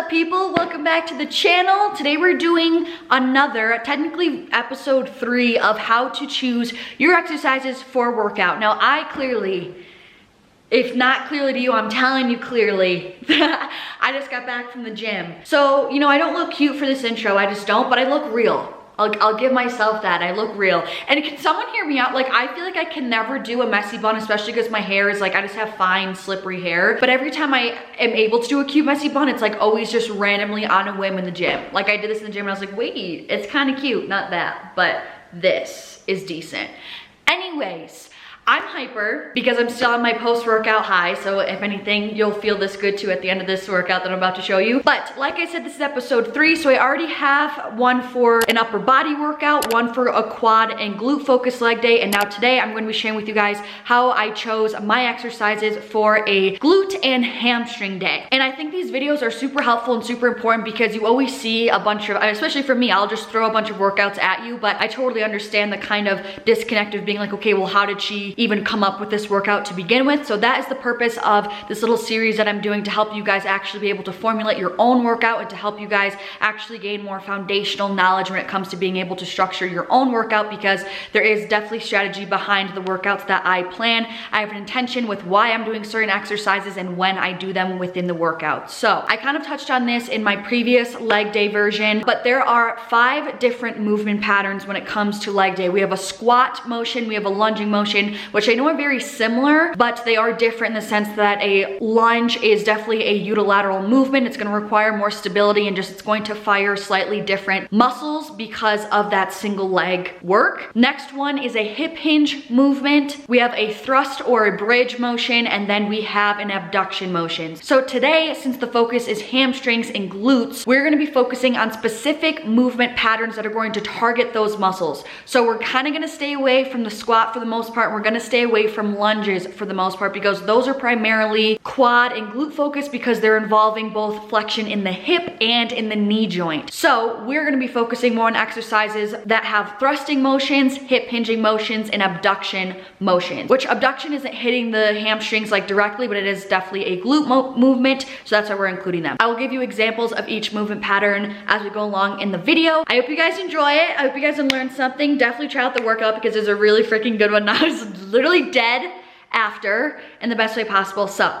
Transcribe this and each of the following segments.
up, people? Welcome back to the channel. Today we're doing another, technically episode 3 of how to choose your exercises for a workout. Now I clearly, if not clearly to you, I'm telling you clearly, I just got back from the gym. So, you know, I don't look cute for this intro, I just don't, but I look real. I'll give myself that, I look real. And can someone hear me out? Like, I feel like I can never do a messy bun, especially because my hair is like, I just have fine, slippery hair. But every time I am able to do a cute messy bun, it's like always just randomly on a whim in the gym. Like I did this in the gym and I was like, wait, it's kind of cute, not that, but this is decent. Anyways, I'm hyper because I'm still on my post-workout high, so if anything, you'll feel this good too at the end of this workout that I'm about to show you. But like I said, this is episode 3, so I already have one for an upper body workout, one for a quad and glute focused leg day, and now today I'm going to be sharing with you guys how I chose my exercises for a glute and hamstring day. And I think these videos are super helpful and super important because you always see a bunch of, especially for me, I'll just throw a bunch of workouts at you, but I totally understand the kind of disconnect of being like, okay, well, how did she even come up with this workout to begin with? So that is the purpose of this little series that I'm doing, to help you guys actually be able to formulate your own workout and to help you guys actually gain more foundational knowledge when it comes to being able to structure your own workout, because there is definitely strategy behind the workouts that I plan. I have an intention with why I'm doing certain exercises and when I do them within the workout. So I kind of touched on this in my previous leg day version, but there are 5 different movement patterns when it comes to leg day. We have a squat motion, we have a lunging motion, which I know are very similar, but they are different in the sense that a lunge is definitely a unilateral movement. It's going to require more stability and just it's going to fire slightly different muscles because of that single leg work. Next one is a hip hinge movement. We have a thrust or a bridge motion, and then we have an abduction motion. So today, since the focus is hamstrings and glutes, we're going to be focusing on specific movement patterns that are going to target those muscles. So we're kind of going to stay away from the squat for the most part. We're going to stay away from lunges for the most part because those are primarily quad and glute focused because they're involving both flexion in the hip and in the knee joint. So we're going to be focusing more on exercises that have thrusting motions, hip hinging motions, and abduction motions, which abduction isn't hitting the hamstrings like directly, but it is definitely a glute movement. So that's why we're including them. I will give you examples of each movement pattern as we go along in the video. I hope you guys enjoy it. I hope you guys have learned something. Definitely try out the workout because it's a really freaking good one. I was literally dead after in the best way possible. So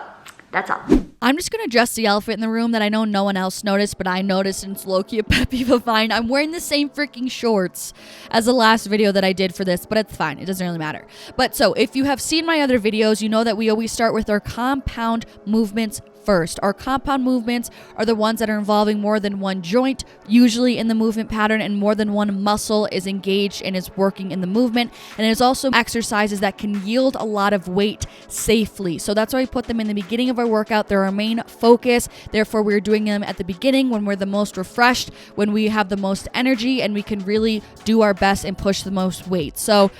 that's all. I'm just gonna address the elephant in the room that I know no one else noticed, but I noticed, and it's low-key a pet peeve of mine. I'm wearing the same freaking shorts as the last video that I did for this, but it's fine. It doesn't really matter. But so if you have seen my other videos, you know that we always start with our compound movements first. Our compound movements are the ones that are involving more than one joint, usually in the movement pattern, and more than one muscle is engaged and is working in the movement. And it's also exercises that can yield a lot of weight safely. So that's why we put them in the beginning of our workout. They're our main focus. Therefore, we're doing them at the beginning when we're the most refreshed, when we have the most energy, and we can really do our best and push the most weight. So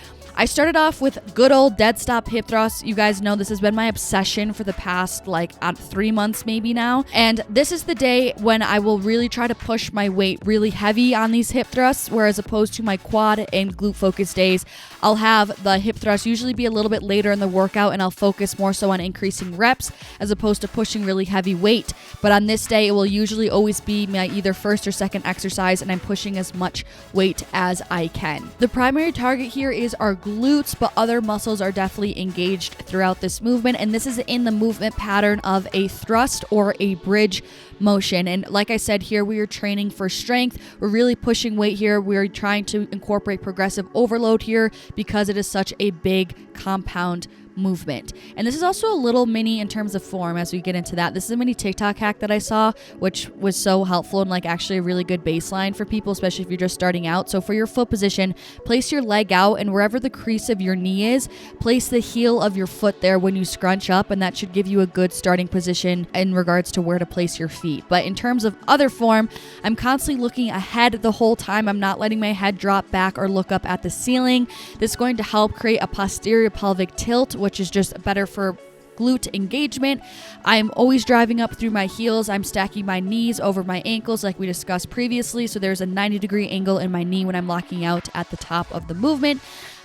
I started off with good old dead stop hip thrusts. You guys know this has been my obsession for the past 3 months maybe now. And this is the day when I will really try to push my weight really heavy on these hip thrusts, whereas opposed to my quad and glute focus days, I'll have the hip thrust usually be a little bit later in the workout, and I'll focus more so on increasing reps as opposed to pushing really heavy weight. But on this day, it will usually always be my either first or second exercise, and I'm pushing as much weight as I can. The primary target here is our glutes, but other muscles are definitely engaged throughout this movement, and this is in the movement pattern of a thrust or a bridge motion. And like I said, here we are training for strength. We're really pushing weight here. We're trying to incorporate progressive overload here because it is such a big compound movement. And this is also a little mini in terms of form as we get into that. This is a mini TikTok hack that I saw, which was so helpful and actually a really good baseline for people, especially if you're just starting out. So for your foot position, place your leg out, and wherever the crease of your knee is, place the heel of your foot there when you scrunch up, and that should give you a good starting position in regards to where to place your feet. But in terms of other form, I'm constantly looking ahead the whole time. I'm not letting my head drop back or look up at the ceiling. This is going to help create a posterior pelvic tilt, which is just better for glute engagement. I'm always driving up through my heels. I'm stacking my knees over my ankles like we discussed previously. So there's a 90-degree angle in my knee when I'm locking out at the top of the movement.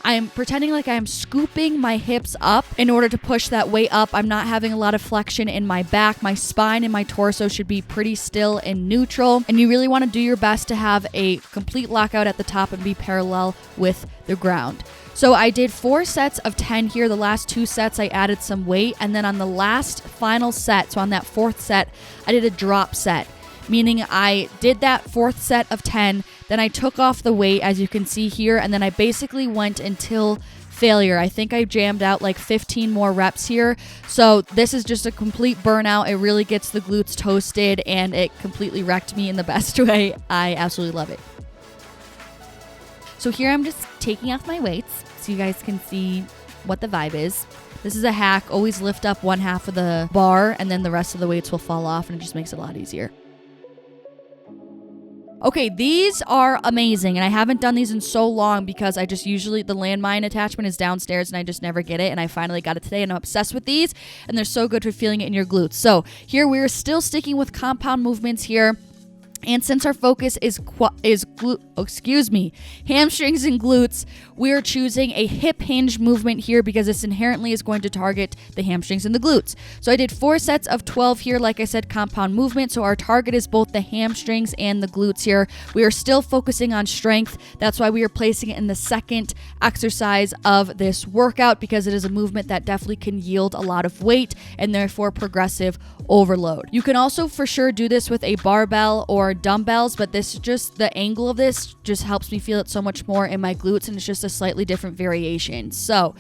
I'm pretending like I'm scooping my hips up in order to push that weight up. I'm not having a lot of flexion in my back. My spine and my torso should be pretty still and neutral. And you really want to do your best to have a complete lockout at the top and be parallel with the ground. So I did 4 sets of 10 here. The last 2 sets I added some weight, and then on the last final set, so on that 4th set, I did a drop set, meaning I did that 4th set of 10, then I took off the weight as you can see here, and then I basically went until failure. I think I jammed out like 15 more reps here. So this is just a complete burnout. It really gets the glutes toasted and it completely wrecked me in the best way. I absolutely love it. So here I'm just taking off my weights so you guys can see what the vibe is. This is a hack. Always lift up one half of the bar and then the rest of the weights will fall off, and it just makes it a lot easier. Okay, these are amazing, and I haven't done these in so long because I just usually, the Landmine attachment is downstairs and I just never get it, and I finally got it today and I'm obsessed with these, and they're so good for feeling it in your glutes. So here we're still sticking with compound movements here. And since our focus is hamstrings and glutes, we're choosing a hip hinge movement here because this inherently is going to target the hamstrings and the glutes. So I did 4 sets of 12 here, like I said, compound movement. So our target is both the hamstrings and the glutes here. We are still focusing on strength. That's why we are placing it in the second exercise of this workout, because it is a movement that definitely can yield a lot of weight and therefore progressive overload. You can also for sure do this with a barbell or dumbbells, but this just, the angle of this just helps me feel it so much more in my glutes, and it's just a slightly different variation. So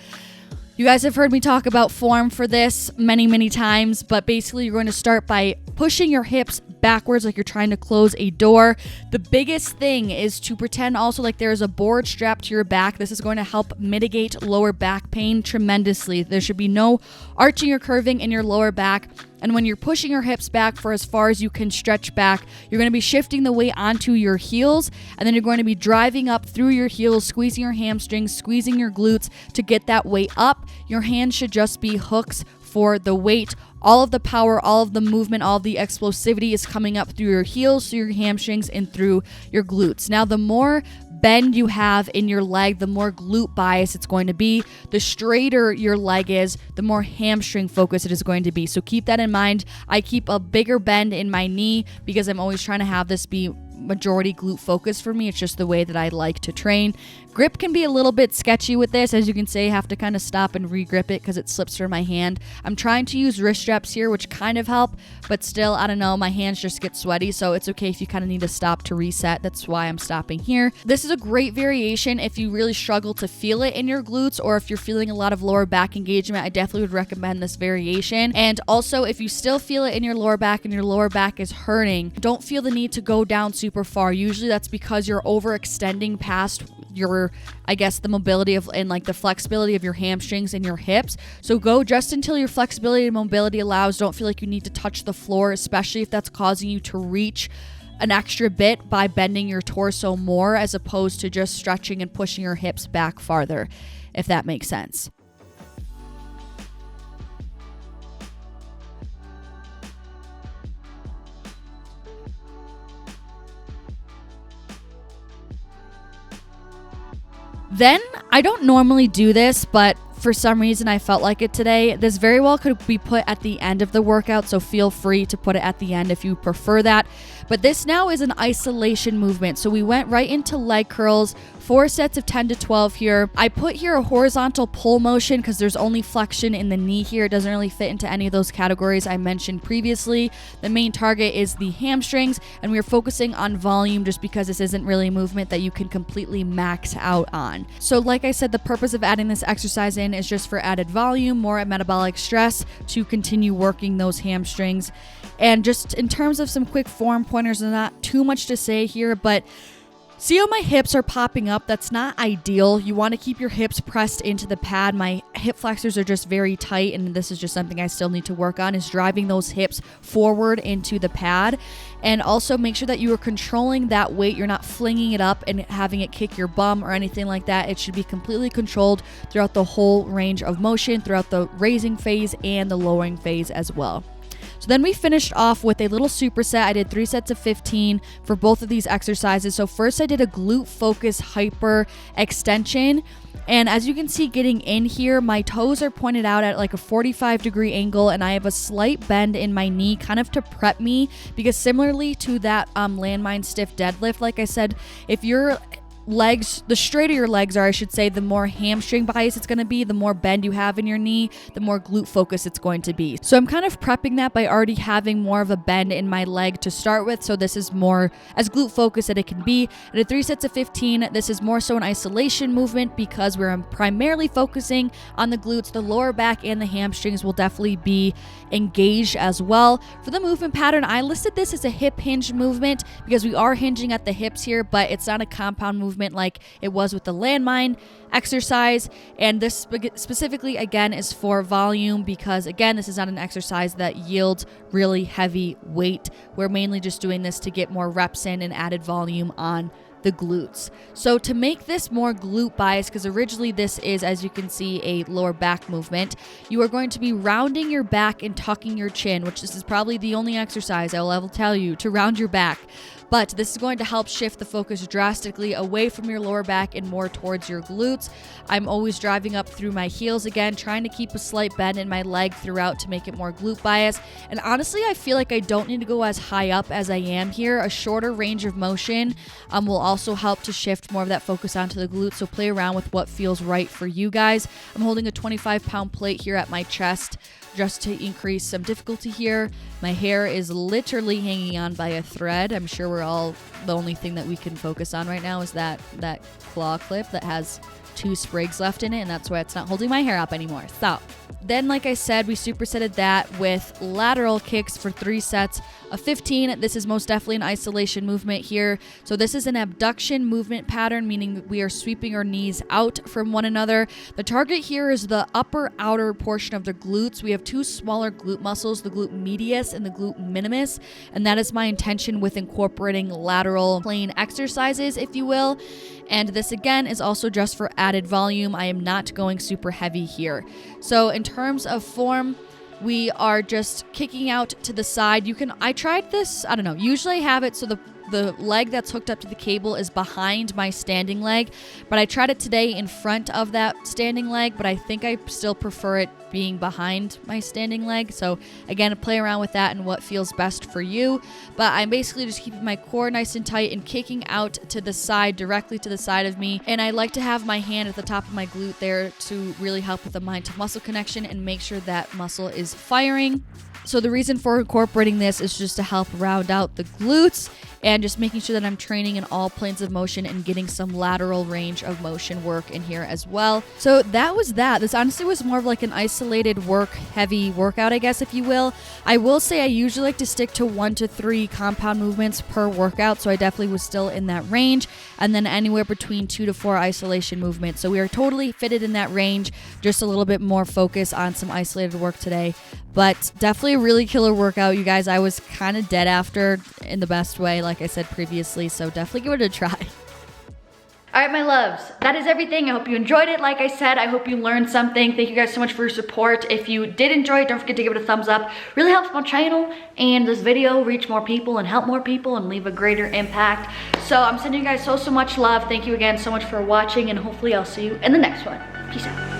you guys have heard me talk about form for this many times, but basically you're going to start by pushing your hips backwards like you're trying to close a door. The biggest thing is to pretend also like there is a board strapped to your back. This is going to help mitigate lower back pain tremendously. There should be no arching or curving in your lower back. And when you're pushing your hips back for as far as you can stretch back, you're going to be shifting the weight onto your heels, and then you're going to be driving up through your heels, squeezing your hamstrings, squeezing your glutes to get that weight up. Your hands should just be hooks for the weight. All of the power, all of the movement, all of the explosivity is coming up through your heels, through your hamstrings, and through your glutes. Now, the more bend you have in your leg, the more glute bias it's going to be. The straighter your leg is, the more hamstring focus it is going to be. So keep that in mind. I keep a bigger bend in my knee because I'm always trying to have this be majority glute focus for me. It's just the way that I like to train. Grip can be a little bit sketchy with this. As you can see, I have to kind of stop and re-grip it because it slips from my hand. I'm trying to use wrist straps here, which kind of help, but still, I don't know, my hands just get sweaty, so it's okay if you kind of need to stop to reset. That's why I'm stopping here. This is a great variation if you really struggle to feel it in your glutes, or if you're feeling a lot of lower back engagement. I definitely would recommend this variation. And also, if you still feel it in your lower back and your lower back is hurting, don't feel the need to go down super far. Usually that's because you're overextending past your, I guess, the mobility of and like the flexibility of your hamstrings and your hips. So go just until your flexibility and mobility allows. Don't feel like you need to touch the floor, especially if that's causing you to reach an extra bit by bending your torso more, as opposed to just stretching and pushing your hips back farther, if that makes sense. Then, I don't normally do this, but for some reason I felt like it today. This very well could be put at the end of the workout, so feel free to put it at the end if you prefer that. But this now is an isolation movement. So we went right into leg curls, 4 sets of 10 to 12 here. I put here a horizontal pull motion because there's only flexion in the knee here. It doesn't really fit into any of those categories I mentioned previously. The main target is the hamstrings, and we're focusing on volume just because this isn't really a movement that you can completely max out on. So like I said, the purpose of adding this exercise in is just for added volume, more metabolic stress to continue working those hamstrings. And just in terms of some quick form pointers, there's not too much to say here, but see how my hips are popping up? That's not ideal. You want to keep your hips pressed into the pad. My hip flexors are just very tight, and this is just something I still need to work on, is driving those hips forward into the pad. And also make sure that you are controlling that weight. You're not flinging it up and having it kick your bum or anything like that. It should be completely controlled throughout the whole range of motion, throughout the raising phase and the lowering phase as well. So then we finished off with a little superset. I did 3 sets of 15 for both of these exercises. So first I did a glute focused hyperextension. And as you can see, getting in here, my toes are pointed out at like a 45-degree angle, and I have a slight bend in my knee kind of to prep me, because similarly to that landmine stiff deadlift, like I said, if your legs, the straighter your legs are, I should say, the more hamstring bias it's going to be, the more bend you have in your knee, the more glute focus it's going to be. So I'm kind of prepping that by already having more of a bend in my leg to start with. So this is more as glute focused as it can be. And at 3 sets of 15, this is more so an isolation movement because we're primarily focusing on the glutes. The lower back and the hamstrings will definitely be engaged as well. For the movement pattern, I listed this as a hip hinge movement because we are hinging at the hips here, but it's not a compound movement like it was with the landmine exercise. And this specifically, again, is for volume because, again, this is not an exercise that yields really heavy weight. We're mainly just doing this to get more reps in and added volume on the glutes. So to make this more glute biased, because originally this is, as you can see, a lower back movement, you are going to be rounding your back and tucking your chin, which this is probably the only exercise I will ever tell you to round your back. But this is going to help shift the focus drastically away from your lower back and more towards your glutes. I'm always driving up through my heels again, trying to keep a slight bend in my leg throughout to make it more glute bias. And honestly, I feel like I don't need to go as high up as I am here. A shorter range of motion will also help to shift more of that focus onto the glutes. So play around with what feels right for you guys. I'm holding a 25-pound plate here at my chest just to increase some difficulty here. My hair is literally hanging on by a thread. I'm sure we're all, the only thing that we can focus on right now is that claw clip that has 2 sprigs left in it, and that's why it's not holding my hair up anymore. So then, like I said, we supersetted that with lateral kicks for 3 sets of 15. This is most definitely an isolation movement here. So this is an abduction movement pattern, meaning we are sweeping our knees out from one another. The target here is the upper outer portion of the glutes. We have 2 smaller glute muscles, the glute medius and the glute minimus, and that is my intention with incorporating lateral plane exercises, if you will. And this again is also just for added volume. I am not going super heavy here. So in terms of form, we are just kicking out to the side. I tried this, I don't know, usually I have it so the leg that's hooked up to the cable is behind my standing leg, but I tried it today in front of that standing leg, but I think I still prefer it being behind my standing leg. So again, play around with that and what feels best for you. But I'm basically just keeping my core nice and tight and kicking out to the side, directly to the side of me. And I like to have my hand at the top of my glute there to really help with the mind to muscle connection and make sure that muscle is firing. So the reason for incorporating this is just to help round out the glutes and just making sure that I'm training in all planes of motion and getting some lateral range of motion work in here as well. So that was that. This honestly was more of like an isolated heavy workout, I guess, if you will. I will say I usually like to stick to 1 to 3 compound movements per workout, so I definitely was still in that range, and then anywhere between 2 to 4 isolation movements. So we are totally fitted in that range, just a little bit more focus on some isolated work today. But definitely a really killer workout, you guys. I was kind of dead after in the best way, like I said previously, so definitely give it a try. All right, my loves, that is everything. I hope you enjoyed it. Like I said, I hope you learned something. Thank you guys so much for your support. If you did enjoy it, don't forget to give it a thumbs up. Really helps my channel and this video reach more people and help more people and leave a greater impact. So I'm sending you guys so much love. Thank you again so much for watching, and hopefully I'll see you in the next one. Peace out.